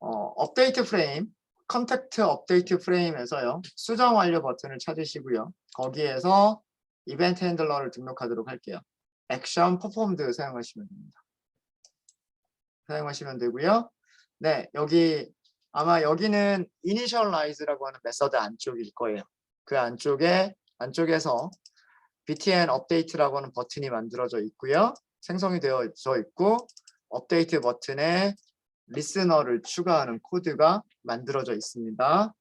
업데이트 프레임, 컨택트 업데이트 프레임에서요. 수정 완료 버튼을 찾으시고요. 거기에서 이벤트 핸들러를 등록하도록 할게요. 액션 퍼폼드 사용하시면 됩니다. 사용하시면 되고요. 네, 여기 아마 여기는 initialize라고 하는 메서드 안쪽일 거예요. 그 안쪽에서 btn update라고 하는 버튼이 만들어져 있고요. 생성이 되어져 있고 업데이트 버튼에 리스너를 추가하는 코드가 만들어져 있습니다.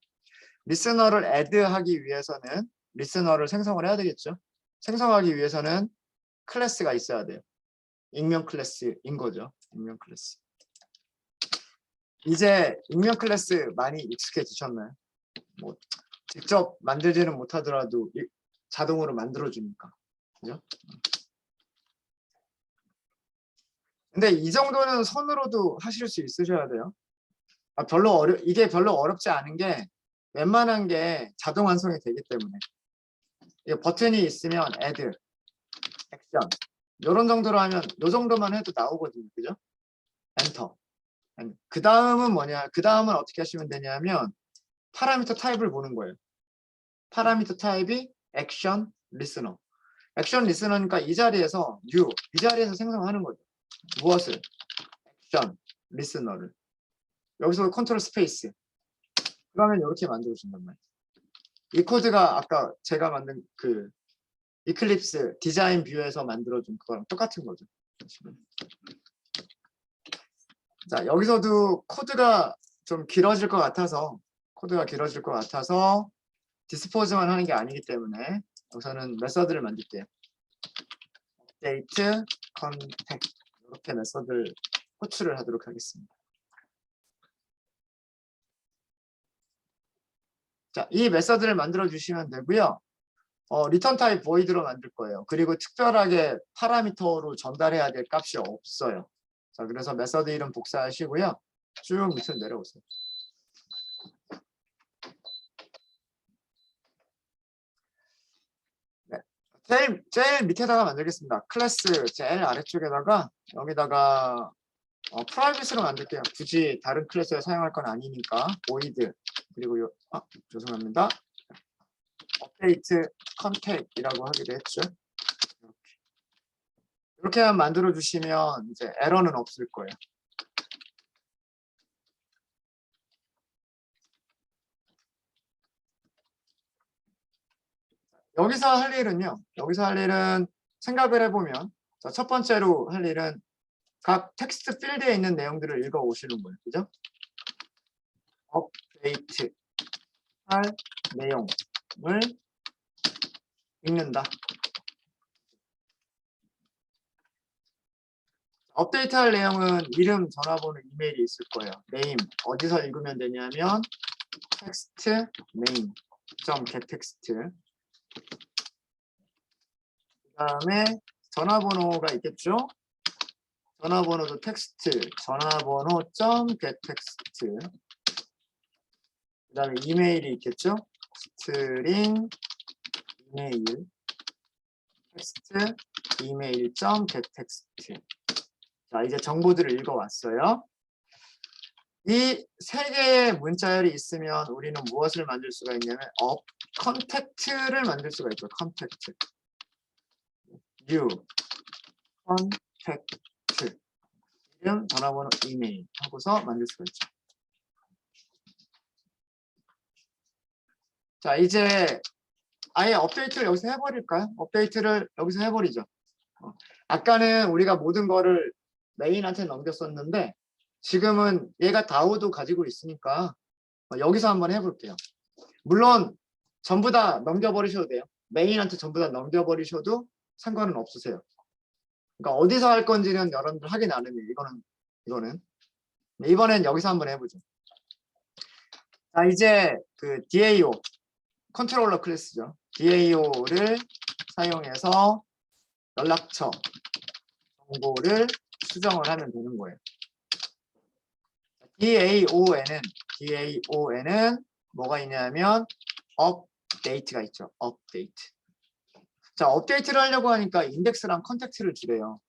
리스너를 add하기 위해서는 리스너를 생성을 해야 되겠죠. 생성하기 위해서는 클래스가 있어야 돼요. 익명 클래스인 거죠. 익명 클래스. 이제 익명 클래스 많이 익숙해지셨나요? 뭐 직접 만들지는 못하더라도 자동으로 만들어주니까. 그죠? 근데 이 정도는 손으로도 하실 수 있으셔야 돼요. 이게 별로 어렵지 않은 게 웬만한 게 자동 완성이 되기 때문에. 이 버튼이 있으면 add, 액션 이런 정도로 하면 이 정도만 해도 나오거든요. 그죠? 엔터. 그 다음은 뭐냐? 그 다음은 어떻게 하시면 되냐면 파라미터 타입을 보는 거예요. 파라미터 타입이 액션 리스너. 액션 리스너니까 이 자리에서 이 자리에서 생성하는 거죠. 무엇을? 액션 리스너를. 여기서 컨트롤 스페이스. 그러면 이렇게 만들어준단 말이에요. 이 코드가 아까 제가 만든 그 이클립스 디자인 뷰에서 만들어준 그거랑 똑같은 거죠. 자, 여기서도 코드가 좀 길어질 것 같아서 디스포즈만 하는 게 아니기 때문에 여기서는 메서드를 만들게요. update, contact 이렇게 메서드를 호출을 하도록 하겠습니다. 자, 이 메서드를 만들어 주시면 되고요. return type void로 만들 거예요. 그리고 특별하게 파라미터로 전달해야 될 값이 없어요. 자, 그래서 메서드 이름 복사하시고요. 쭉 밑으로 내려오세요. 네. 제일 밑에다가 만들겠습니다. 클래스 제일 아래쪽에다가 여기다가 프라이빗으로 만들게요. 굳이 다른 클래스를 사용할 건 아니니까 void 그리고 죄송합니다. 업데이트 컨택이라고 하기로 했죠. 이렇게만 만들어 주시면 이제 에러는 없을 거예요. 여기서 할 일은 생각을 해보면 첫 번째로 할 일은 각 텍스트 필드에 있는 내용들을 읽어 오시는 거예요. 그죠? 업데이트 할 내용을 읽는다. 업데이트 할 내용은 이름, 전화번호, 이메일이 있을 거예요. 네임 어디서 읽으면 되냐면 텍스트 네임 .getText 그 다음에 전화번호가 있겠죠. 전화번호도 텍스트 전화번호 .getText 그 다음에 이메일이 있겠죠. 스트링 이메일 텍스트 이메일 .getText 자, 이제 정보들을 읽어왔어요. 이 세 개의 문자열이 있으면 우리는 무엇을 만들 수가 있냐면 컨택트를 만들 수가 있죠. 컨택트 new 컨택트 이름, 전화번호, 이메일 하고서 만들 수가 있죠. 자, 이제 아예 업데이트를 여기서 해버릴까요? 업데이트를 여기서 해버리죠. 아까는 우리가 모든 거를 메인한테 넘겼었는데 지금은 얘가 다오도 가지고 있으니까 여기서 한번 해볼게요. 물론 전부 다 넘겨버리셔도 돼요. 메인한테 전부 다 넘겨버리셔도 상관은 없으세요. 그러니까 어디서 할 건지는 여러분들 확인 안 합니다. 이거는. 이번엔 여기서 한번 해보죠. 자, 이제 그 DAO 컨트롤러 클래스죠. DAO를 사용해서 연락처 정보를 수정을 하면 되는 거예요. DAO에는 뭐가 있냐면 업데이트가 있죠. 업데이트. 자, 업데이트를 하려고 하니까 인덱스랑 컨택트를 주래요.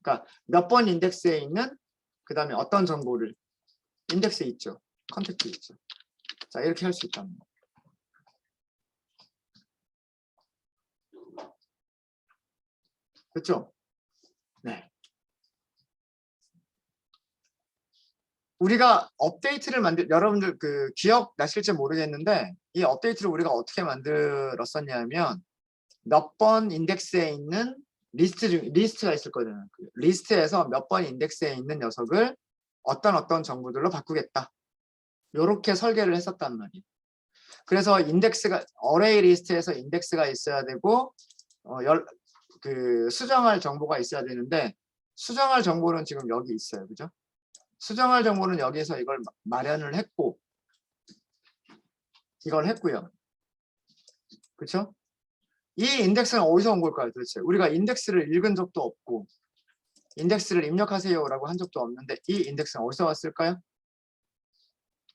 그러니까 몇 번 인덱스에 있는 그 다음에 어떤 정보를 인덱스 있죠. 컨택트 있죠. 자, 이렇게 할 수 있다는 거. 그렇죠? 네. 우리가 업데이트를 여러분들 그 기억나실지 모르겠는데 이 업데이트를 우리가 어떻게 만들었었냐면 몇 번 인덱스에 있는 리스트가 있을 거잖아요. 그 리스트에서 몇 번 인덱스에 있는 녀석을 어떤 정보들로 바꾸겠다. 요렇게 설계를 했었단 말이에요. 그래서 인덱스가 어레이 리스트에서 인덱스가 있어야 되고 수정할 정보가 있어야 되는데 수정할 정보는 지금 여기 있어요. 그죠? 수정할 정보는 여기에서 이걸 마련을 했고 이걸 했고요. 그렇죠? 이 인덱스는 어디서 온 걸까요? 도대체 우리가 인덱스를 읽은 적도 없고 인덱스를 입력하세요라고 한 적도 없는데 이 인덱스는 어디서 왔을까요?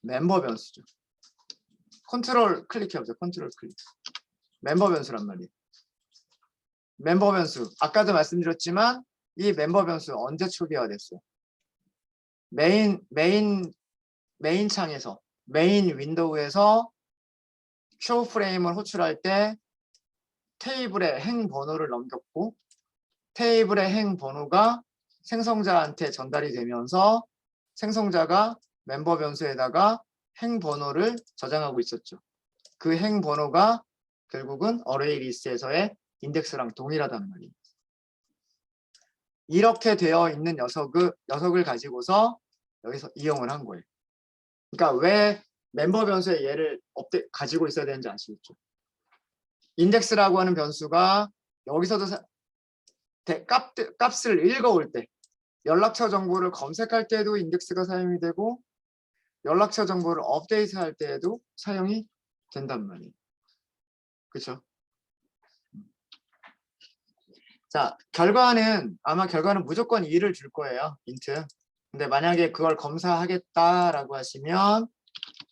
멤버 변수죠. 컨트롤 클릭해보죠. 컨트롤 클릭. 멤버 변수란 말이에요. 멤버 변수. 아까도 말씀드렸지만 이 멤버 변수 언제 초기화 됐어요? 메인 창에서 메인 윈도우에서 쇼 프레임을 호출할 때 테이블에 행 번호를 넘겼고 테이블의 행 번호가 생성자한테 전달이 되면서 생성자가 멤버 변수에다가 행 번호를 저장하고 있었죠. 그 행 번호가 결국은 어레이 리스트에서의 인덱스랑 동일하다는 말이에요. 이렇게 되어 있는 녀석을 가지고서 여기서 이용을 한 거예요. 그러니까 왜 멤버 변수의 얘를 가지고 있어야 되는지 아시겠죠? 인덱스라고 하는 변수가 여기서도 값을 읽어올 때 연락처 정보를 검색할 때도 인덱스가 사용이 되고 연락처 정보를 업데이트할 때에도 사용이 된단 말이에요. 그렇죠? 자, 아마 결과는 무조건 2를 줄 거예요. 인트. 근데 만약에 그걸 검사하겠다라고 하시면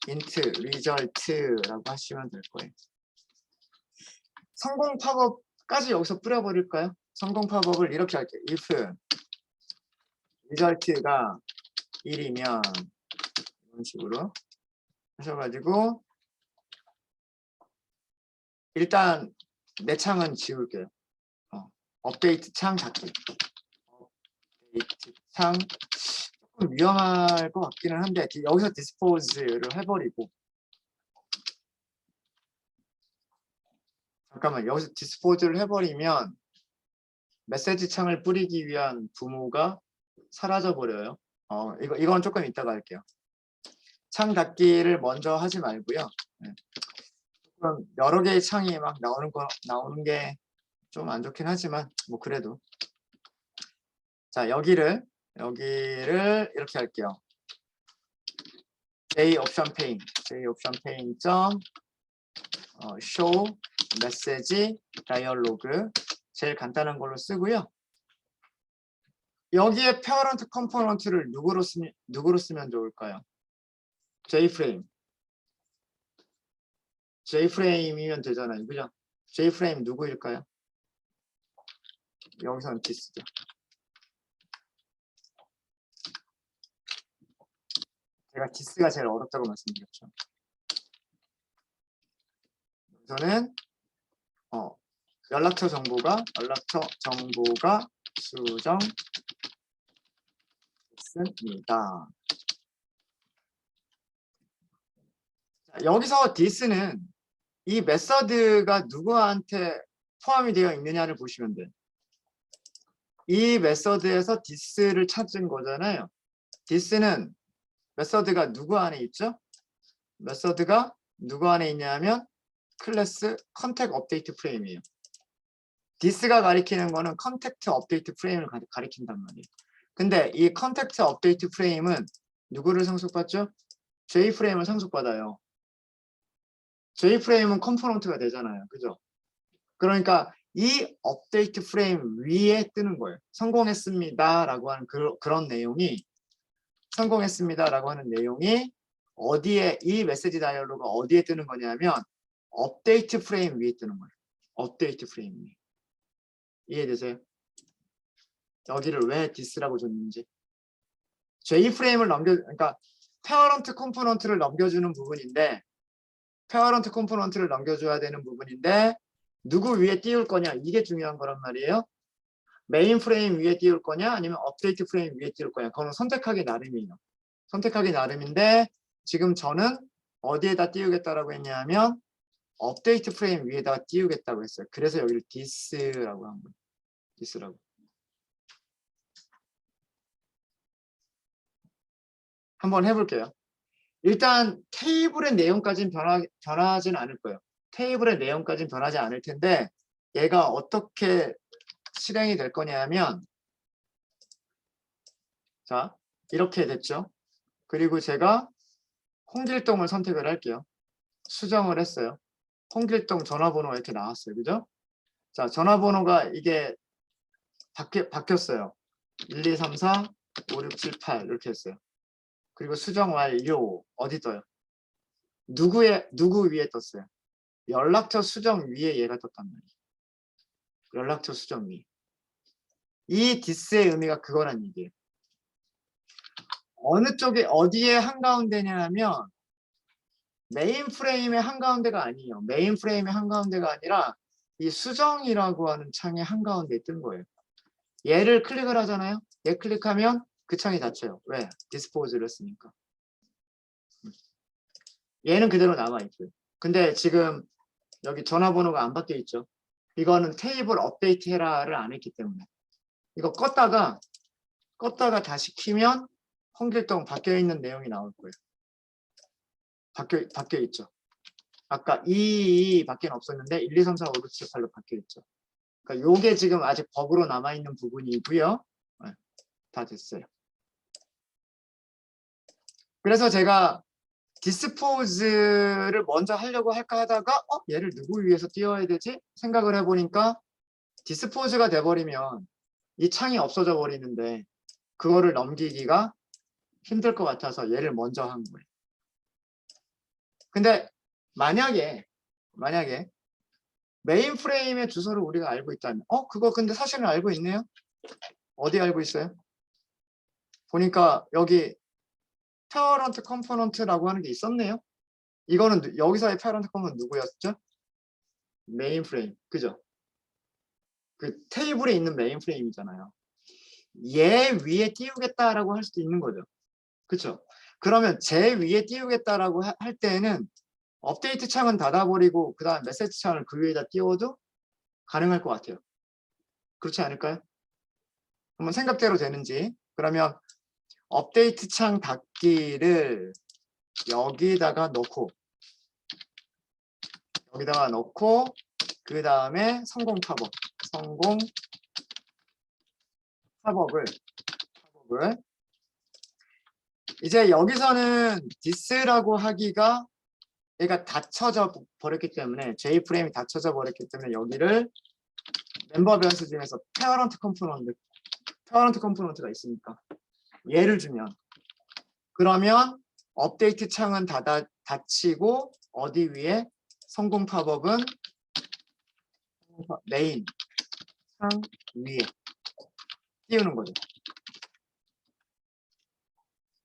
int result라고 하시면 될 거예요. 성공 팝업까지 여기서 뿌려버릴까요? 성공 팝업을 이렇게 할게요. if result가 1이면 이런 식으로 하셔가지고 일단 내 창은 지울게요. 업데이트 창 닫기. 업데이트 창 조금 위험할 것 같기는 한데 여기서 디스포즈를 해버리고 잠깐만 여기서 디스포즈를 해버리면 메시지 창을 뿌리기 위한 부모가 사라져 버려요. 이건 조금 이따가 할게요. 창 닫기를 먼저 하지 말고요. 네. 조금 여러 개의 창이 막 나오는 게 좀 안 좋긴 하지만 뭐 그래도 자 여기를 이렇게 할게요. j 옵션 페인 점 show 메시지 다이얼로그 제일 간단한 걸로 쓰고요. 여기에 페어런트 컴포넌트를 누구로 쓰면 좋을까요? J프레임이면 되잖아요. 그죠? J프레임 누구일까요? 여기서는 디스죠. 제가 디스가 제일 어렵다고 말씀드렸죠. 여기서는 연락처 정보가 수정됐습니다. 여기서 디스는 이 메서드가 누구한테 포함이 되어 있느냐를 보시면 돼요. 이 메서드에서 디스를 찾은 거잖아요. 디스는 메서드가 누구 안에 있죠? 메서드가 누구 안에 있냐면 클래스 컨택 업데이트 프레임이에요. 디스가 가리키는 거는 컨택트 업데이트 프레임을 가리킨단 말이에요. 근데 이 컨택트 업데이트 프레임은 누구를 상속받죠? J프레임을 상속받아요. J프레임은 컴포넌트가 되잖아요. 그죠? 그러니까 이 업데이트 프레임 위에 뜨는 거예요. 성공했습니다라고 하는 그런 내용이 성공했습니다라고 하는 내용이 어디에 이 메시지 다이얼로그가 어디에 뜨는 거냐면 업데이트 프레임 위에 뜨는 거예요. 업데이트 프레임 위에. 이해되세요? 여기를 왜 디스라고 줬는지. J프레임을 그러니까 페어런트 컴포넌트를 넘겨주는 부분인데 페어런트 컴포넌트를 넘겨줘야 되는 부분인데 누구 위에 띄울 거냐 이게 중요한 거란 말이에요. 메인 프레임 위에 띄울 거냐 아니면 업데이트 프레임 위에 띄울 거냐 그건 선택하기 나름이에요. 선택하기 나름인데 지금 저는 어디에다 띄우겠다라고 했냐면 업데이트 프레임 위에다가 띄우겠다고 했어요. 그래서 여기를 this라고 한 거예요. this라고. 한번 해볼게요. 일단 테이블의 내용까지는 변하지는 않을 거예요. 테이블의 내용까지는 변하지 않을 텐데 얘가 어떻게 실행이 될 거냐면 자 이렇게 됐죠. 그리고 제가 홍길동을 선택을 할게요. 수정을 했어요. 홍길동 전화번호가 이렇게 나왔어요. 그죠? 자 전화번호가 이게 바뀌었어요. 1, 2, 3, 4, 5, 6, 7, 8 이렇게 했어요. 그리고 수정 완료 어디 떠요? 누구 위에 떴어요? 연락처 수정 위에 얘가 떴단 말이에요. 연락처 수정 위. 이 this의 의미가 그거란 얘기예요. 어느 쪽에 어디에 한가운데냐 하면 메인 프레임의 한가운데가 아니에요. 메인 프레임의 한가운데가 아니라 이 수정이라고 하는 창의 한가운데에 뜬 거예요. 얘를 클릭을 하잖아요. 얘 클릭하면 그 창이 닫혀요. 왜? 디스포즈를 했으니까. 얘는 그대로 남아있고요. 근데 지금 여기 전화번호가 안 바뀌어 있죠. 이거는 테이블 업데이트 해라를 안 했기 때문에. 이거 껐다가 다시 키면 홍길동 바뀌어 있는 내용이 나올 거예요. 바뀌어 있죠. 아까 2밖에 없었는데 1, 2, 3, 4, 5, 6, 7, 8로 바뀌어 있죠. 그러니까 요게 지금 아직 버그로 남아있는 부분이고요. 네, 다 됐어요. 그래서 제가 디스포즈를 먼저 하려고 할까 하다가 얘를 누구 위해서 띄워야 되지? 생각을 해보니까 디스포즈가 돼버리면 이 창이 없어져 버리는데 그거를 넘기기가 힘들 것 같아서 얘를 먼저 한 거예요. 근데 만약에 메인 프레임의 주소를 우리가 알고 있다면 그거 근데 사실은 알고 있네요. 어디 알고 있어요? 보니까 여기 페어런트 컴포넌트라고 하는 게 있었네요. 이거는 여기서의 페어런트 컴포넌트 누구였죠? 메인 프레임. 그죠? 그 테이블에 있는 메인 프레임이잖아요. 얘 위에 띄우겠다라고 할 수도 있는 거죠. 그렇죠? 그러면 제 위에 띄우겠다라고 할 때는 업데이트 창은 닫아버리고 그 다음 메시지 창을 그 위에다 띄워도 가능할 것 같아요. 그렇지 않을까요? 한번 생각대로 되는지. 그러면 업데이트 창 닫기를 여기다가 넣고 그 다음에 성공 팝업을 이제 여기서는 this라고 하기가 얘가 닫혀져 버렸기 때문에 J프레임이 닫혀져 버렸기 때문에 여기를 멤버 변수 중에서 페어런트 컴포넌트가 있으니까 얘를 주면 그러면 업데이트 창은 닫히고 어디 위에 성공 팝업은 메인 창 위에 띄우는 거죠.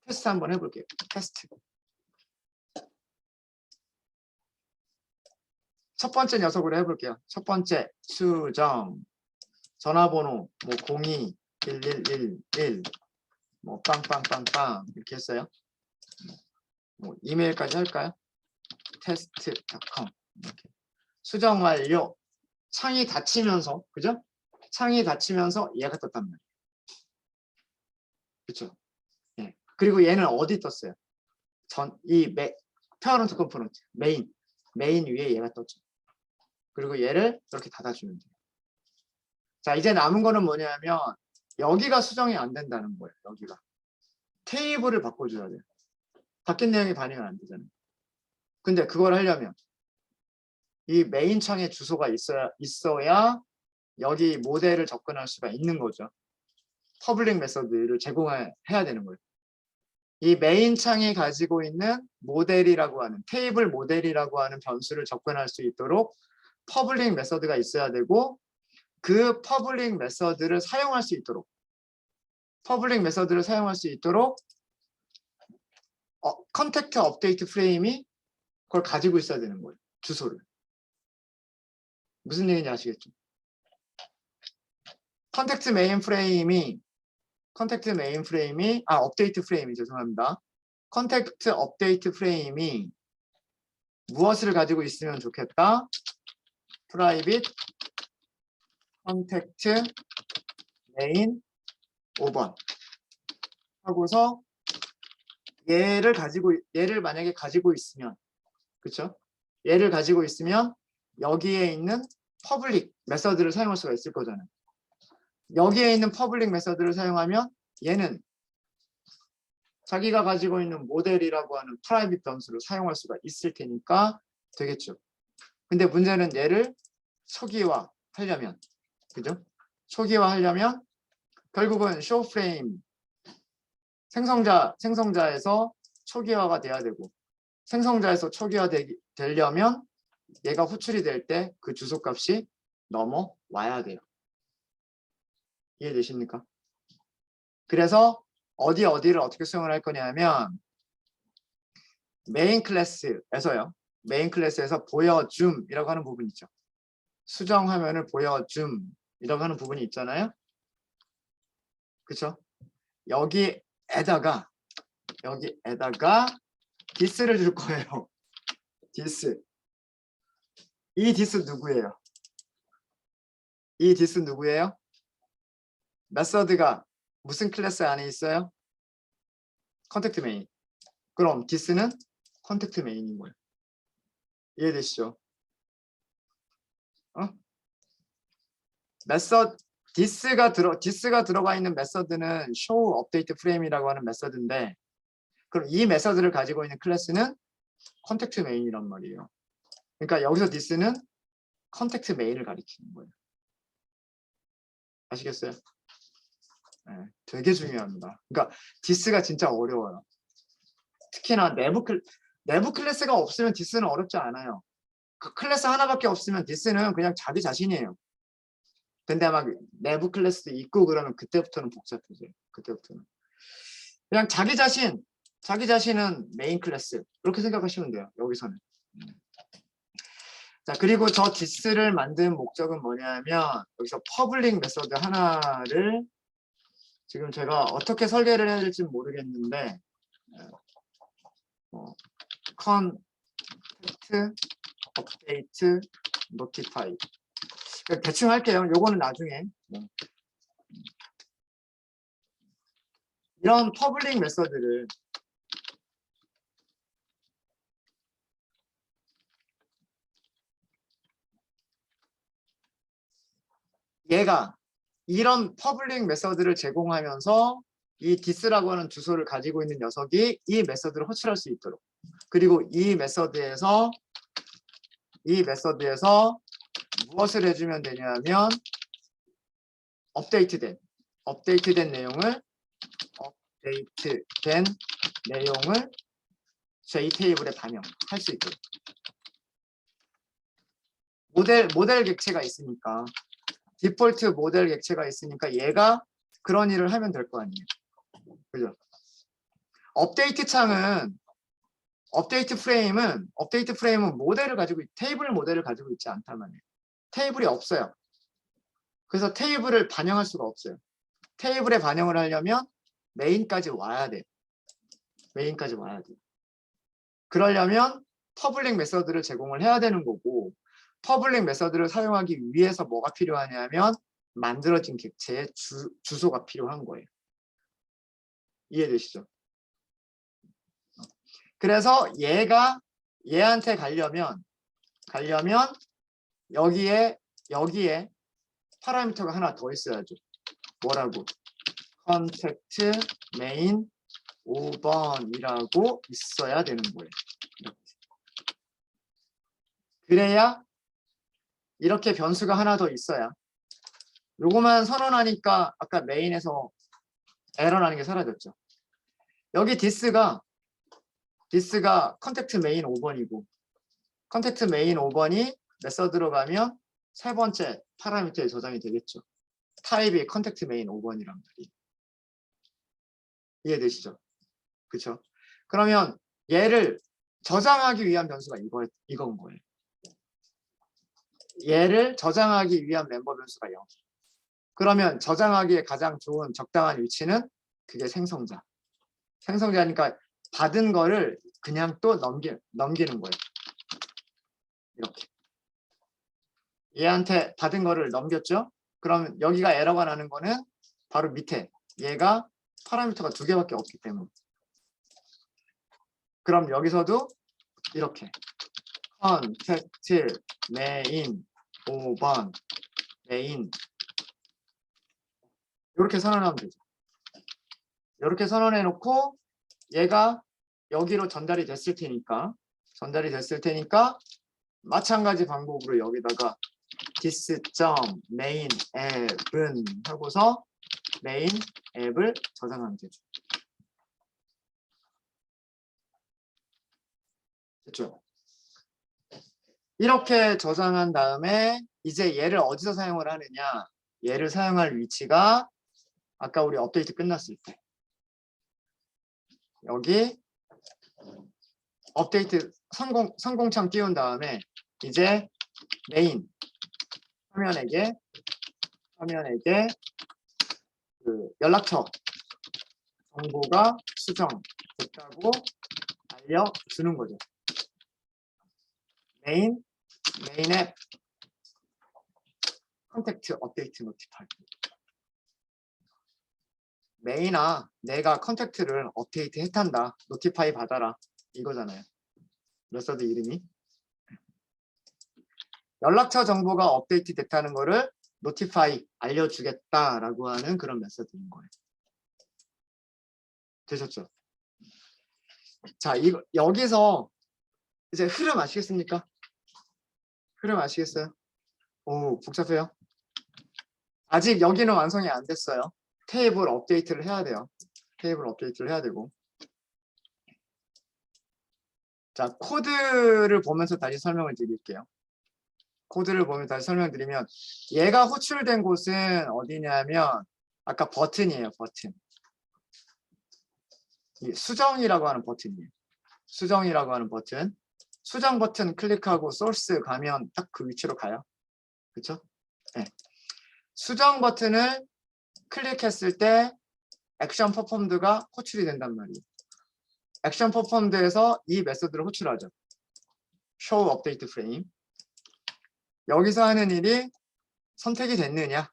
테스트 한번 해볼게요. 테스트. 첫 번째 녀석으로 해볼게요. 첫 번째 수정 전화번호 뭐 02 1111 뭐 빵빵빵빵 이렇게 했어요. 뭐 이메일까지 할까요? test.com 이렇게. 수정 완료. 창이 닫히면서 그죠? 창이 닫히면서 얘가 떴단 말이에요. 그렇죠? 예. 그리고 얘는 어디 떴어요? 페어런트 컴포넌트 메인 위에 얘가 떴죠. 그리고 얘를 이렇게 닫아주면 돼요. 자 이제 남은 거는 뭐냐면 여기가 수정이 안 된다는 거예요. 여기가 테이블을 바꿔줘야 돼요. 바뀐 내용이 반영이 안 되잖아요. 근데 그걸 하려면 이 메인 창에 주소가 있어야 여기 모델을 접근할 수가 있는 거죠. 퍼블릭 메서드를 제공해야 되는 거예요. 이 메인 창이 가지고 있는 모델이라고 하는 테이블 모델이라고 하는 변수를 접근할 수 있도록 퍼블릭 메서드가 있어야 되고 그 퍼블릭 메서드를 사용할 수 있도록 컨택트 업데이트 프레임이 그걸 가지고 있어야 되는 거예요. 주소를. 무슨 얘기인지 아시겠죠? 컨택트 메인 프레임이 업데이트 프레임이 죄송합니다. 컨택트 업데이트 프레임이 무엇을 가지고 있으면 좋겠다? 프라이빗 컨택트 메인 5번 하고서 얘를 만약에 가지고 있으면, 그렇죠? 얘를 가지고 있으면 여기에 있는 퍼블릭 메서드를 사용할 수가 있을 거잖아요. 여기에 있는 퍼블릭 메서드를 사용하면 얘는 자기가 가지고 있는 모델이라고 하는 프라이빗 변수를 사용할 수가 있을 테니까 되겠죠. 근데 문제는 얘를 초기화하려면, 그죠? 초기화하려면 결국은 show frame 생성자에서 초기화가 돼야 되고, 생성자에서 초기화되려면 얘가 호출이 될 때 그 주소값이 넘어와야 돼요. 이해되십니까? 그래서 어디를 어떻게 수용을 할 거냐면 메인 클래스에서요. 메인 클래스에서 보여줌이라고 하는 부분이 있죠. 수정 화면을 보여줌이라고 하는 부분이 있잖아요. 그렇죠? 여기에다가 this를 줄 거예요. this. 이 this 누구예요? 이 this 누구예요? 메서드가 무슨 클래스 안에 있어요? 컨택트 메인. 그럼 this는 컨택트 메인인 거예요. 이해되시죠? this가 들어가 있는 메서드는 show update frame이라고 하는 메서드인데, 그럼 이 메서드를 가지고 있는 클래스는 컨택트 메인이란 말이에요. 그러니까 여기서 this는 컨택트 메인을 가리키는 거예요. 아시겠어요? 네, 되게 중요합니다. 그러니까 this가 진짜 어려워요. 특히나 내부 클래스가 없으면 this는 어렵지 않아요. 그 클래스 하나밖에 없으면 this는 그냥 자기 자신이에요. 근데 막 내부 클래스도 있고 그러면 그때부터는 복잡해져요. 그때부터는 그냥 자기 자신은 메인 클래스 이렇게 생각하시면 돼요. 여기서는. 자, 그리고 저 this를 만든 목적은 뭐냐면 여기서 퍼블릭 메서드 하나를 지금 제가 어떻게 설계를 해야 될지 모르겠는데 컨택트 업데이트 노티파이 대충 할게요. 요거는 나중에. 이런 퍼블릭 메서드를 얘가 이런 퍼블릭 메서드를 제공하면서 이 this라고 하는 주소를 가지고 있는 녀석이 이 메서드를 호출할 수 있도록, 그리고 이 메서드에서 무엇을 해주면 되냐면 업데이트된 내용을 JTable에 반영할 수 있도록. 모델 객체가 있으니까, 디폴트 모델 객체가 있으니까 얘가 그런 일을 하면 될 거 아니에요. 그죠? 업데이트 프레임은 테이블 모델을 가지고 있지 않단 말이에요. 테이블이 없어요. 그래서 테이블을 반영할 수가 없어요. 테이블에 반영을 하려면 메인까지 와야 돼요. 그러려면 퍼블릭 메서드를 제공을 해야 되는 거고, 퍼블릭 메서드를 사용하기 위해서 뭐가 필요하냐면 만들어진 객체의 주소가 필요한 거예요. 이해되시죠? 그래서 얘한테 가려면 여기에 파라미터가 하나 더 있어야죠. 뭐라고? 컨택트 메인 5번이라고 있어야 되는 거예요. 그래야 이렇게 변수가 하나 더 있어야, 요거만 선언하니까 아까 메인에서 에러 나는 게 사라졌죠. 여기 this가 컨택트 메인 5번이고, 컨택트 메인 5번이 메서드로 가면 세 번째 파라미터에 저장이 되겠죠. 타입이 컨택트 메인 5번이란 말이에요. 이해되시죠? 그렇죠? 그러면 얘를 저장하기 위한 변수가 이건 거예요. 얘를 저장하기 위한 멤버 변수가 0. 그러면 저장하기에 가장 좋은 적당한 위치는 그게 생성자. 생성자니까 받은 거를 그냥 또 넘기는 거예요. 이렇게. 얘한테 받은 거를 넘겼죠? 그럼 여기가 에러가 나는 거는 바로 밑에 얘가 파라미터가 2개밖에 없기 때문에. 그럼 여기서도 이렇게 컨택트 메인 5번 메인 이렇게 선언하면 되죠. 이렇게 선언해 놓고 얘가 여기로 전달이 됐을 테니까 마찬가지 방법으로 여기다가 this.main 앱은 하고서 메인 앱을 저장하면 되죠. 됐죠? 이렇게 저장한 다음에 이제 얘를 어디서 사용을 하느냐? 얘를 사용할 위치가 아까 우리 업데이트 끝났을 때 여기 업데이트 성공창 띄운 다음에 이제 메인 화면에게 그 연락처 정보가 수정됐다고 알려주는 거죠. 메인 앱 컨택트 업데이트 노티파이. 메인아 내가 컨택트를 업데이트 했단다. 노티파이 받아라. 이거잖아요. 메서드 이름이. 연락처 정보가 업데이트 됐다는 거를 노티파이 알려주겠다라고 하는 그런 메서드인 거예요. 되셨죠? 자, 여기서 이제 흐름 아시겠습니까? 흐름 아시겠어요? 오, 복잡해요. 아직 여기는 완성이 안 됐어요. 테이블 업데이트를 해야 돼요. 테이블 업데이트를 해야 되고. 자, 코드를 보면서 다시 설명을 드릴게요. 코드를 보면 다시 설명드리면 얘가 호출된 곳은 어디냐면 아까 버튼이에요. 버튼. 이 수정이라고 하는 버튼이에요. 수정이라고 하는 버튼. 수정 버튼 클릭하고 소스 가면 딱 그 위치로 가요. 그렇죠? 네. 수정 버튼을 클릭했을 때 액션 퍼폼드가 호출이 된단 말이에요. 액션 퍼폼드에서 이 메소드를 호출하죠. show update frame. 여기서 하는 일이 선택이 됐느냐,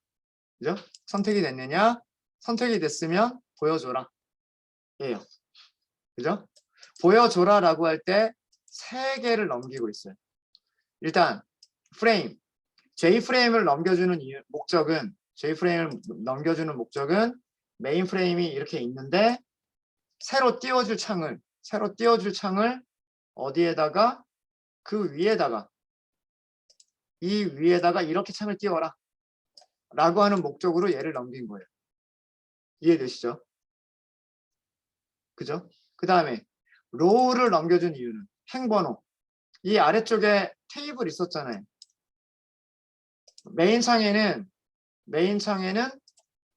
그죠? 선택이 됐느냐, 선택이 됐으면 보여줘라. 예요. 그죠? 보여줘라라고 할 때 3개를 넘기고 있어요. 일단 프레임, J프레임을 넘겨주는 목적은 메인 프레임이 이렇게 있는데 새로 띄워줄 창을 어디에다가 그 위에다가 이 위에다가 이렇게 창을 띄워라 라고 하는 목적으로 얘를 넘긴 거예요. 이해되시죠? 그죠? 그 다음에 로우를 넘겨준 이유는 행번호. 이 아래쪽에 테이블 있었잖아요. 메인 창에는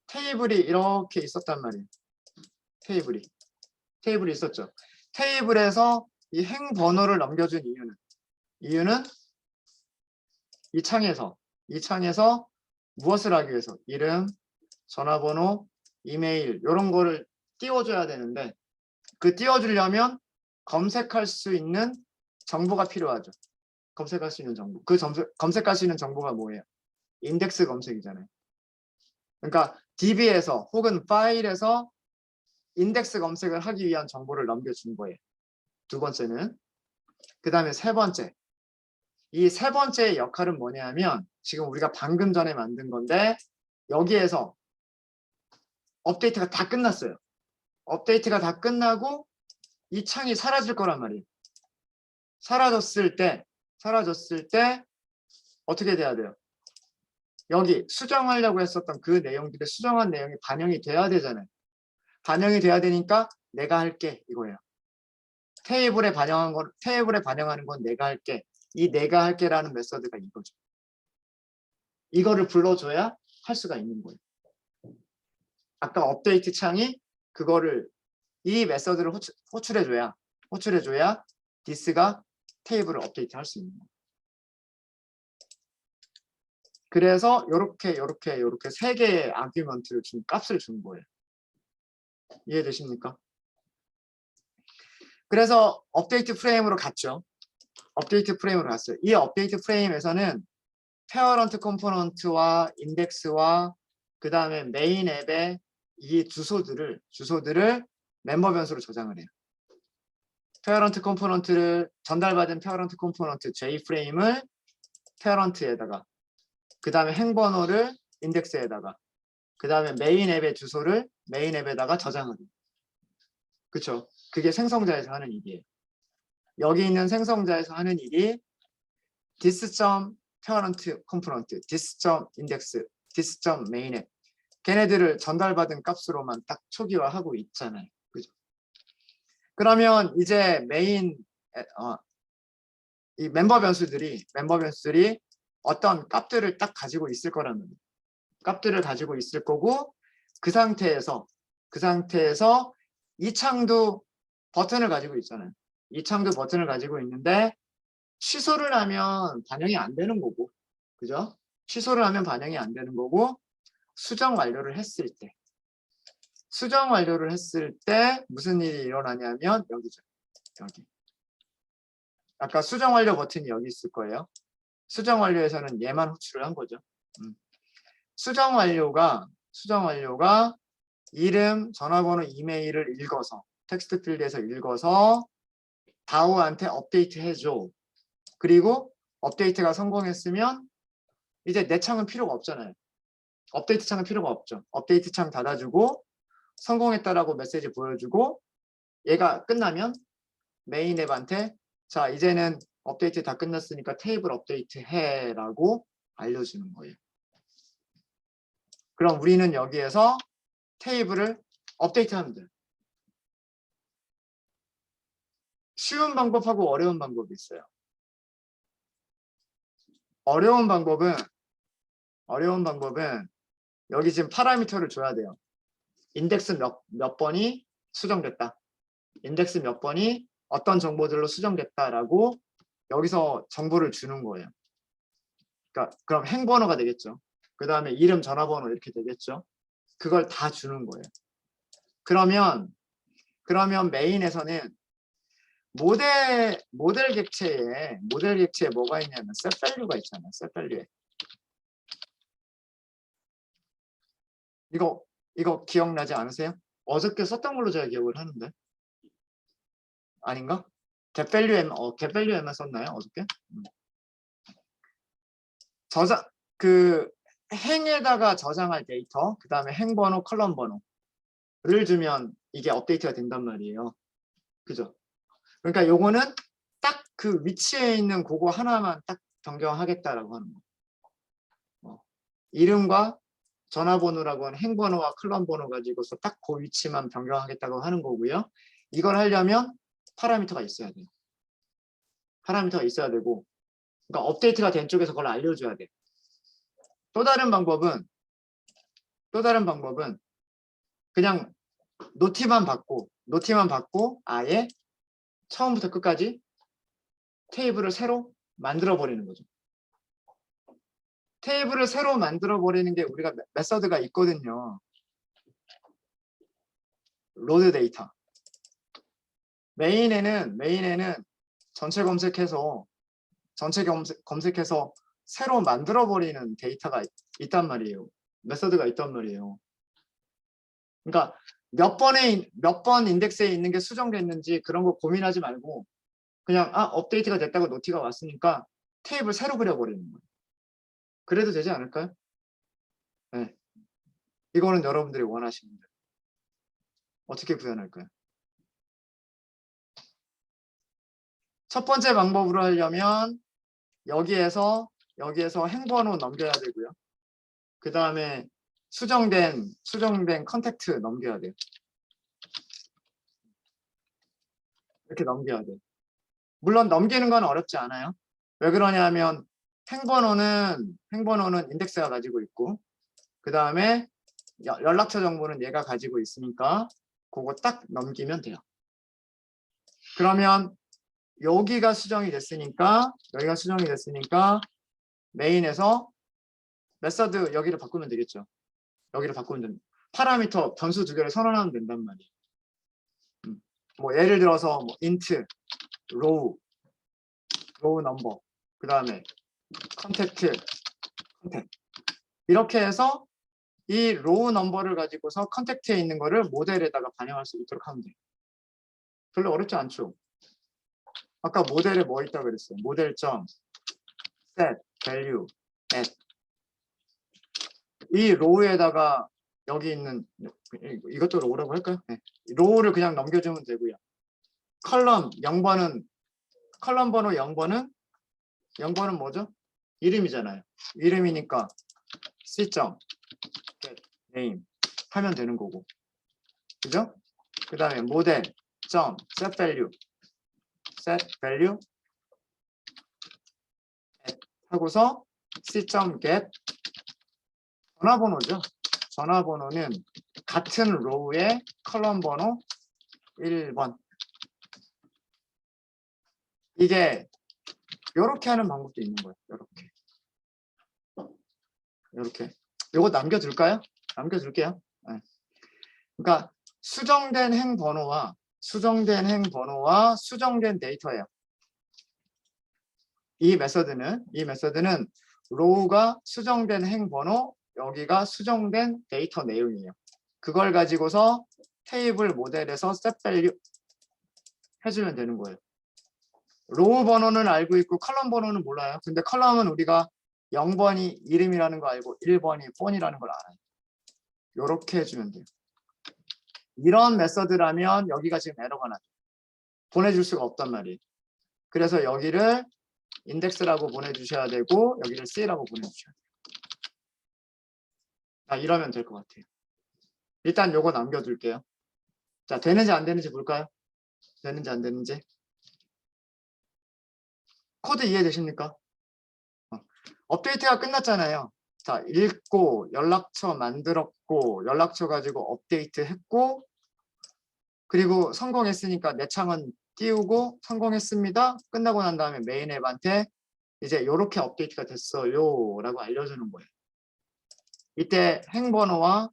테이블이 이렇게 있었단 말이에요. 테이블이 있었죠. 테이블에서 이 행번호를 넘겨준 이유는 이 창에서 무엇을 하기 위해서 이름, 전화번호, 이메일 이런 거를 띄워줘야 되는데 그 띄워주려면 검색할 수 있는 정보가 필요하죠. 검색할 수 있는 정보. 검색할 수 있는 정보가 뭐예요? 인덱스 검색이잖아요. 그러니까 DB에서 혹은 파일에서 인덱스 검색을 하기 위한 정보를 넘겨준 거예요. 2번째는. 그 다음에 3번째. 이 3번째의 역할은 뭐냐면 지금 우리가 방금 전에 만든 건데 여기에서 업데이트가 다 끝났어요. 업데이트가 다 끝나고 이 창이 사라질 거란 말이에요. 사라졌을 때 어떻게 돼야 돼요? 여기 수정하려고 했었던 그 내용들의 수정한 내용이 반영이 돼야 되잖아요. 반영이 돼야 되니까 내가 할게 이거예요. 테이블에 반영하는 건 내가 할게. 이 내가 할게라는 메서드가 이거죠. 이거를 불러줘야 할 수가 있는 거예요. 아까 업데이트 창이 그거를 이 메서드를 호출해줘야 this가 테이블을 업데이트 할 수 있는 거예요. 그래서 요렇게 세 개의 아규먼트를 준 값을 준 거예요. 이해되십니까? 그래서 업데이트 프레임으로 갔죠. 업데이트 프레임으로 갔어요. 이 업데이트 프레임에서는 페어런트 컴포넌트와 인덱스와 그 다음에 메인 앱의 이 주소들을 멤버 변수로 저장을 해요. 페어런트 컴포넌트를 전달받은 페어런트 컴포넌트 J프레임을 페어런트에다가 그 다음에 행번호를 인덱스에다가 그 다음에 메인 앱의 주소를 메인 앱에다가 저장을 해요. 그쵸? 그게 생성자에서 하는 일이에요. 여기 있는 생성자에서 하는 일이 this.parent component, this.index, this.mainApp 걔네들을 전달받은 값으로만 딱 초기화하고 있잖아요. 그죠? 그러면 이제 이 멤버 변수들이 어떤 값들을 딱 가지고 있을 거라는 거예요. 값들을 가지고 있을 거고 그 상태에서 이 창도 버튼을 가지고 있잖아요. 이 창도 버튼을 가지고 있는데 취소를 하면 반영이 안 되는 거고, 그죠? 취소를 하면 반영이 안 되는 거고 수정 완료를 했을 때 무슨 일이 일어나냐면 여기죠. 여기. 아까 수정 완료 버튼이 여기 있을 거예요. 수정 완료에서는 얘만 호출을 한 거죠. 수정 완료가 이름, 전화번호, 이메일을 읽어서 텍스트 필드에서 읽어서 다우한테 업데이트 해줘. 그리고 업데이트가 성공했으면 이제 내 창은 필요가 없잖아요. 업데이트 창은 필요가 없죠. 업데이트 창 닫아주고 성공했다라고 메시지 보여주고 얘가 끝나면 메인 앱한테 자 이제는 업데이트 다 끝났으니까 테이블 업데이트 해라고 알려주는 거예요. 그럼 우리는 여기에서 테이블을 업데이트하면 돼요. 쉬운 방법하고 어려운 방법이 있어요. 어려운 방법은 여기 지금 파라미터를 줘야 돼요. 인덱스 몇 번이 수정됐다. 인덱스 몇 번이 어떤 정보들로 수정됐다라고 여기서 정보를 주는 거예요. 그러니까 그럼 행번호가 되겠죠. 그 다음에 이름, 전화번호 이렇게 되겠죠. 그걸 다 주는 거예요. 그러면 메인에서는 모델 객체에 뭐가 있냐면 setValue가 있잖아요. setValue에 이거 기억나지 않으세요? 어저께 썼던 걸로 제가 기억을 하는데 아닌가? getValue에만 썼나요? 어저께? 행에다가 저장할 데이터, 그 다음에 행번호, 컬럼 번호를 주면 이게 업데이트가 된단 말이에요. 그죠? 그러니까 요거는 딱 그 위치에 있는 그거 하나만 딱 변경하겠다라고 하는 거. 이름과 전화번호라고 하는 행번호와 컬럼 번호 가지고서 딱 그 위치만 변경하겠다고 하는 거고요. 이걸 하려면 파라미터가 있어야 돼요. 파라미터가 있어야 되고, 그러니까 업데이트가 된 쪽에서 그걸 알려줘야 돼. 또 다른 방법은 그냥 노티만 받고 아예 처음부터 끝까지 테이블을 새로 만들어 버리는 거죠. 테이블을 새로 만들어 버리는 게 우리가 메서드가 있거든요. 로드 데이터. 메인에는 전체 검색해서 새로 만들어 버리는 데이터가 있단 말이에요. 메서드가 있단 말이에요. 그러니까 몇 번 인덱스에 있는 게 수정됐는지 그런 거 고민하지 말고 그냥 업데이트가 됐다고 노티가 왔으니까 테이블 새로 그려버리는 거예요. 그래도 되지 않을까요? 네. 이거는 여러분들이 원하시는 대로. 어떻게 구현할까요? 첫 번째 방법으로 하려면 여기에서 행번호 넘겨야 되고요. 그 다음에 수정된 컨택트 넘겨야 돼요. 이렇게 넘겨야 돼요. 물론 넘기는 건 어렵지 않아요. 왜 그러냐면 행번호는 인덱스가 가지고 있고 그 다음에 연락처 정보는 얘가 가지고 있으니까 그거 딱 넘기면 돼요. 그러면 여기가 수정이 됐으니까 메인에서 메서드 여기를 바꾸면 되겠죠. 여기를 바꾸면 됩니다. 파라미터 변수 두 개를 선언하면 된단 말이에요. 뭐 예를 들어서 뭐 int row number 그 다음에 contact 이렇게 해서 이 row number를 가지고서 컨택트에 있는 거를 모델에다가 반영할 수 있도록 하면 돼요. 별로 어렵지 않죠. 아까 모델에 뭐 있다고 그랬어요. 모델.set value at 이 row에다가 여기 있는 이것도 row라고 할까요? 네. row를 그냥 넘겨주면 되고요. 컬럼 0번은 컬럼 번호 0번은 뭐죠? 이름이잖아요. 이름이니까 c.get name 하면 되는 거고. 그죠? 그 다음에 model.set value 하고서 c.get 전화번호죠. 전화번호는 같은 로우의 컬럼 번호 1번. 이게 이렇게 하는 방법도 있는 거예요. 이렇게. 이거 남겨둘까요? 남겨둘게요. 네. 그러니까 수정된 행번호와 수정된 데이터예요. 이 메서드는 로우가 수정된 행번호, 여기가 수정된 데이터 내용이에요. 그걸 가지고서 테이블 모델에서 set value 해주면 되는 거예요. 로우 번호는 알고 있고 컬럼 번호는 몰라요. 근데 컬럼은 우리가 0번이 이름이라는 거 알고 1번이 폰이라는 걸 알아요. 이렇게 해주면 돼요. 이런 메서드라면 여기가 지금 에러가 나죠. 보내줄 수가 없단 말이에요. 그래서 여기를 인덱스라고 보내주셔야 되고 여기를 C라고 보내주셔야 돼요. 자, 이러면 될 것 같아요. 일단 요거 남겨둘게요. 자, 되는지 안 되는지 볼까요? 되는지 안 되는지. 코드 이해되십니까? 업데이트가 끝났잖아요. 자, 읽고 연락처 만들었고 연락처 가지고 업데이트 했고 그리고 성공했으니까 내 창은 띄우고 성공했습니다. 끝나고 난 다음에 메인 앱한테 이제 이렇게 업데이트가 됐어요 라고 알려주는 거예요. 이때 행번호와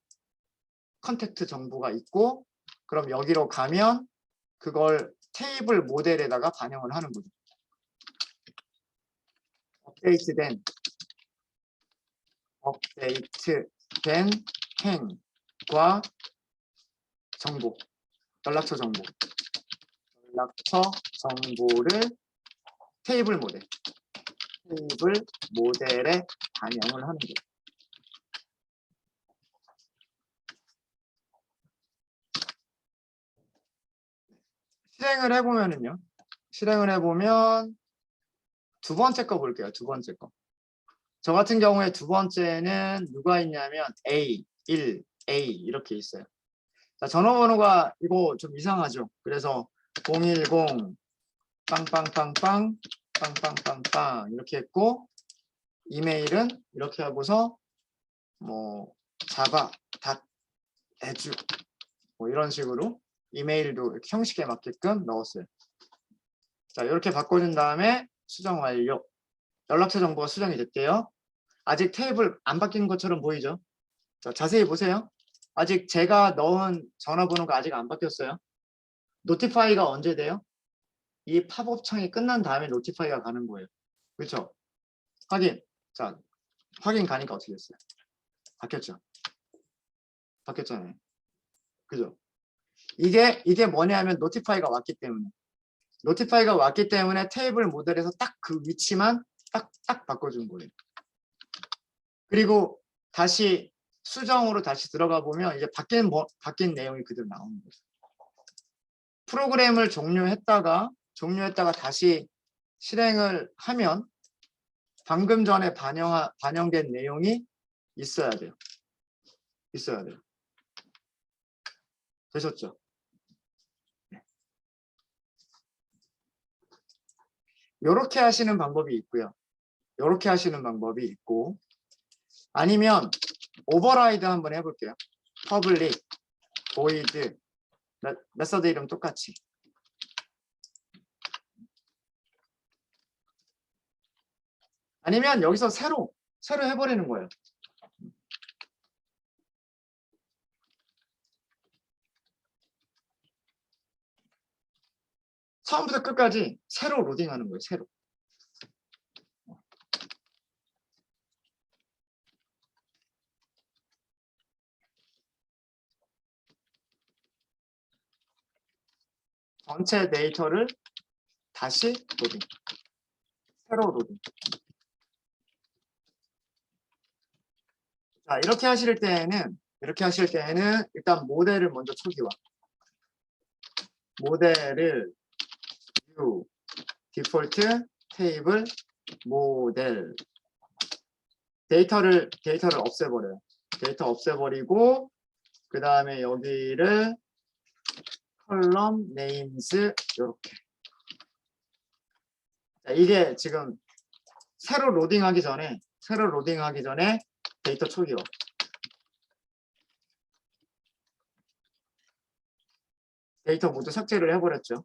컨택트 정보가 있고 그럼 여기로 가면 그걸 테이블 모델에다가 반영을 하는 거죠. 업데이트된 행과 정보, 연락처 정보를 테이블 모델에 반영을 하는 거예요. 실행을 해보면 두 번째 거 볼게요. 두 번째 거. 저 같은 경우에 두 번째는 누가 있냐면 A, 1, A 이렇게 있어요. 자, 전화번호가 이거 좀 이상하죠. 그래서 010 빵빵빵빵 빵빵빵빵 이렇게 했고 이메일은 이렇게 하고서 뭐 java.edu 뭐 이런 식으로 이메일도 이렇게 형식에 맞게끔 넣었어요. 자, 이렇게 바꿔준 다음에 수정 완료. 연락처 정보가 수정이 됐대요. 아직 테이블 안 바뀐 것처럼 보이죠? 자, 자세히 보세요. 아직 제가 넣은 전화번호가 아직 안 바뀌었어요. 노티파이가 언제 돼요? 이 팝업 창이 끝난 다음에 노티파이가 가는 거예요. 그렇죠? 확인. 자, 확인 가니까 어떻게 됐어요? 바뀌었죠? 바뀌었잖아요. 그죠? 이게 뭐냐면 노티파이가 왔기 때문에 테이블 모델에서 딱 그 위치만 딱 바꿔준 거예요. 그리고 다시 수정으로 다시 들어가 보면 이제 바뀐 내용이 그대로 나오는 거죠. 프로그램을 종료했다가 다시 실행을 하면 방금 전에 반영된 내용이 있어야 돼요. 되셨죠? 이렇게 하시는 방법이 있고요. 이렇게 하시는 방법이 있고 아니면 오버라이드 한번 해볼게요. public void 메서드 이름 똑같이. 아니면 여기서 새로 해버리는 거예요. 처음부터 끝까지 새로 로딩하는 거예요. 새로. 전체 데이터를 다시 로딩. 새로 로딩. 자, 이렇게 하실 때에는 일단 모델을 먼저 초기화. 모델을 view, 디폴트, 테이블, 모델. 데이터를 없애버려요. 데이터 없애버리고 그 다음에 여기를 컬럼 네임즈 이렇게. 자, 이게 지금 새로 로딩하기 전에 데이터 초기화. 데이터 모두 삭제를 해버렸죠.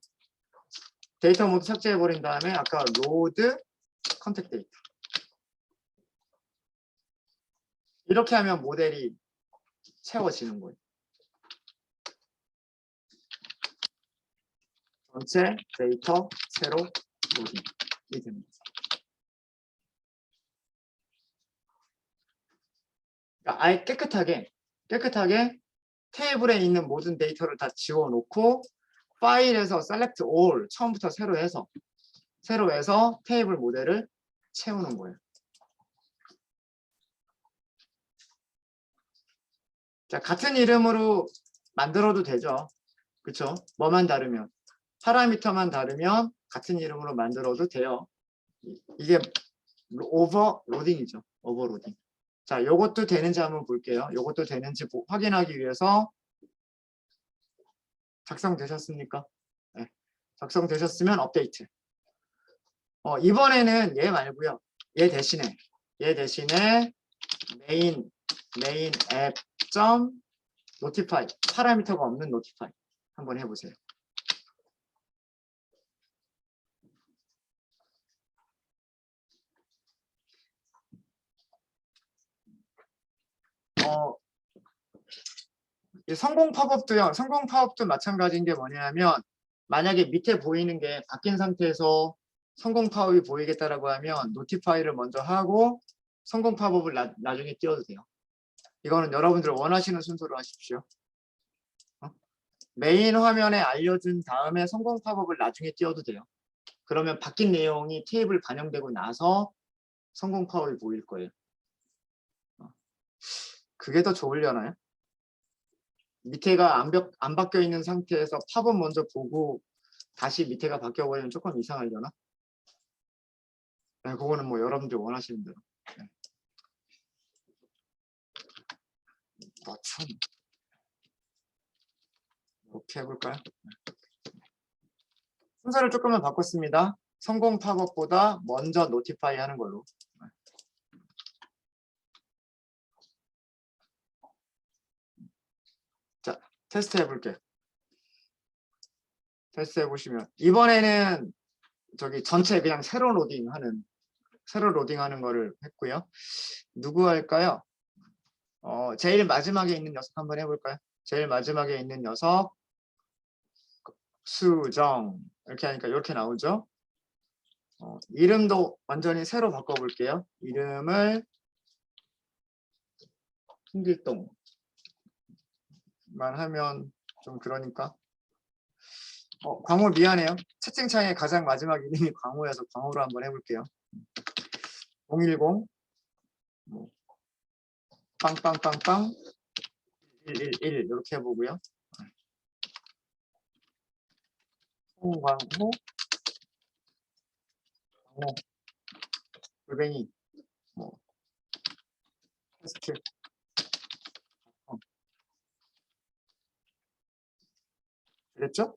데이터 모두 삭제해버린 다음에 아까 로드 컨택 데이터. 이렇게 하면 모델이 채워지는 거예요. 전체 데이터 새로 로딩이 됩니다. 그러니까 아예 깨끗하게 테이블에 있는 모든 데이터를 다 지워놓고 파일에서 select all 처음부터 새로 해서 테이블 모델을 채우는 거예요. 자, 같은 이름으로 만들어도 되죠. 그쵸? 뭐만 다르면. 파라미터만 다르면 같은 이름으로 만들어도 돼요. 이게 오버로딩이죠. 오버로딩. 자, 요것도 되는지 한번 볼게요. 요것도 되는지 확인하기 위해서 작성되셨습니까? 네. 작성되셨으면 업데이트. 이번에는 얘 말고요. 얘 대신에 메인 앱 점 노티파이 파라미터가 없는 노티파이 한번 해보세요. 이 성공 팝업도 마찬가지인 게 뭐냐면 만약에 밑에 보이는 게 바뀐 상태에서 성공 팝업이 보이겠다라고 하면 노티파이를 먼저 하고 성공 팝업을 나중에 띄워도 돼요. 이거는 여러분들 원하시는 순서로 하십시오. 메인 화면에 알려준 다음에 성공 팝업을 나중에 띄워도 돼요. 그러면 바뀐 내용이 테이블 반영되고 나서 성공 팝업이 보일 거예요. 그게 더 좋으려나요? 밑에가 안 바뀌어 있는 상태에서 팝업 먼저 보고 다시 밑에가 바뀌어 버리면 조금 이상하려나? 네, 그거는 뭐 여러분들 원하시는 대로. 네. 참. 이렇게 해볼까요? 순서를 조금만 바꿨습니다. 성공 팝업보다 먼저 노티파이 하는 걸로. 자, 테스트 해볼게요. 테스트 해보시면 이번에는 저기 전체 그냥 새로 로딩하는 거를 했고요. 누구 할까요? 제일 마지막에 있는 녀석 한번 해볼까요? 제일 마지막에 있는 녀석 수정 이렇게 하니까 이렇게 나오죠. 이름도 완전히 새로 바꿔볼게요. 이름을 홍길동만 하면 좀 그러니까 광호 미안해요. 채팅창에 가장 마지막 이름이 광호여서 광호로 한번 해볼게요. 010 뭐, 빵빵빵빵 111 이렇게 해보고요. 홍광호 광호 골뱅이 뭐 테스트 그랬죠?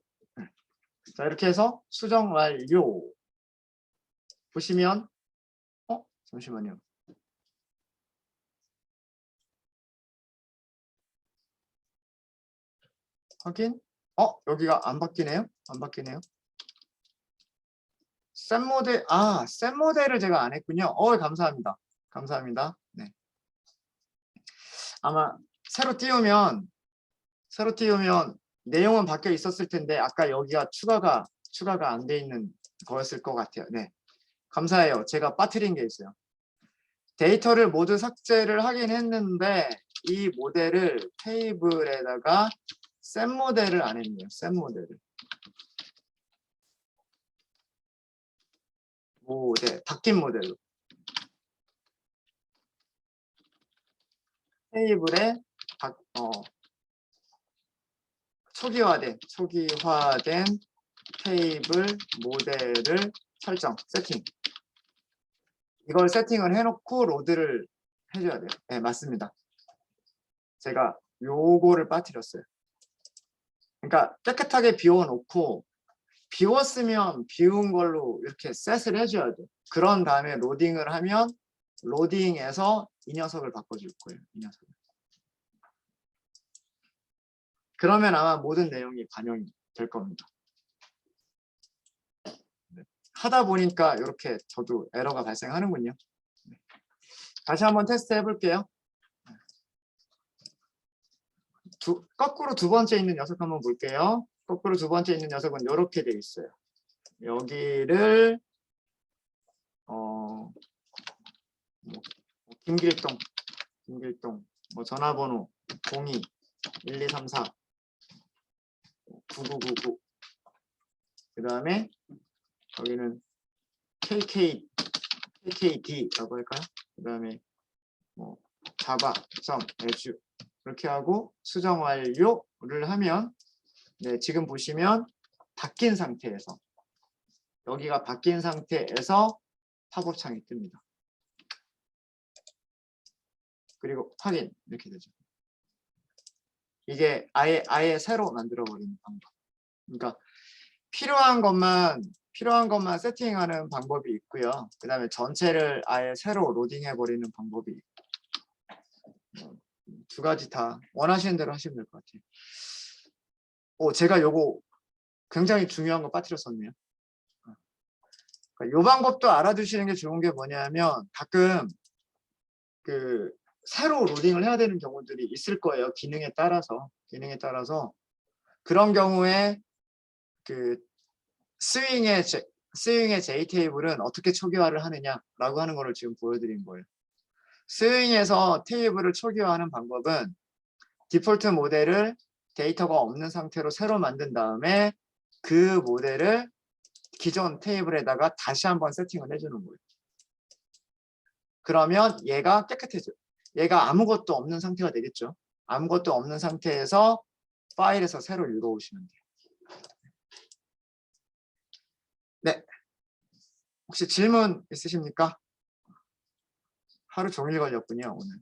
자, 이렇게 해서 수정 완료. 보시면 잠시만요. 확인. 여기가 안 바뀌네요. 안 바뀌네요. 셋 모델을 제가 안 했군요. 감사합니다. 감사합니다. 네. 아마 새로 띄우면 내용은 바뀌어 있었을 텐데 아까 여기가 추가가 안 돼 있는 거였을 것 같아요. 네. 감사해요. 제가 빠뜨린 게 있어요. 데이터를 모두 삭제를 하긴 했는데 이 모델을 테이블에다가 셋 모델을 안 했네요. 셋 모델을. 바뀐 모델로. 테이블에 초기화된 테이블 모델을 세팅. 이걸 세팅을 해놓고 로드를 해줘야 돼요. 네, 맞습니다. 제가 요거를 빠뜨렸어요. 그러니까 깨끗하게 비워놓고 비웠으면 비운 걸로 이렇게 셋을 해줘야 돼요. 그런 다음에 로딩을 하면 로딩에서 이 녀석을 바꿔줄 거예요. 이 녀석을. 그러면 아마 모든 내용이 반영이 될 겁니다. 네. 하다 보니까 이렇게 저도 에러가 발생하는군요. 네. 다시 한번 테스트 해볼게요. 거꾸로 두 번째 있는 녀석 한번 볼게요. 거꾸로 두 번째 있는 녀석은 이렇게 돼 있어요. 여기를 김길동 전화번호 02-1234-9999 그 다음에 여기는 KKD라고 할까요? 그 다음에 java.edu 이렇게 하고 수정 완료를 하면 네, 지금 보시면 바뀐 상태에서 여기가 바뀐 상태에서 팝업 창이 뜹니다. 그리고 확인 이렇게 되죠. 이게 아예 새로 만들어버리는 방법. 그러니까 필요한 것만 세팅하는 방법이 있고요. 그 다음에 전체를 아예 새로 로딩해버리는 방법이 있고 두 가지 다 원하시는 대로 하시면 될 것 같아요. 제가 요거 굉장히 중요한 거 빠뜨렸었네요. 이 방법도 알아두시는 게 좋은 게 뭐냐면 가끔 새로 로딩을 해야 되는 경우들이 있을 거예요. 기능에 따라서 그런 경우에 스윙의 JTable은 어떻게 초기화를 하느냐라고 하는 거를 지금 보여드린 거예요. 스윙에서 테이블을 초기화하는 방법은 디폴트 모델을 데이터가 없는 상태로 새로 만든 다음에 그 모델을 기존 테이블에다가 다시 한번 세팅을 해주는 거예요. 그러면 얘가 깨끗해져요. 얘가 아무것도 없는 상태가 되겠죠. 아무것도 없는 상태에서 파일에서 새로 읽어오시면 돼요. 네. 혹시 질문 있으십니까? 하루 종일 걸렸군요, 오늘.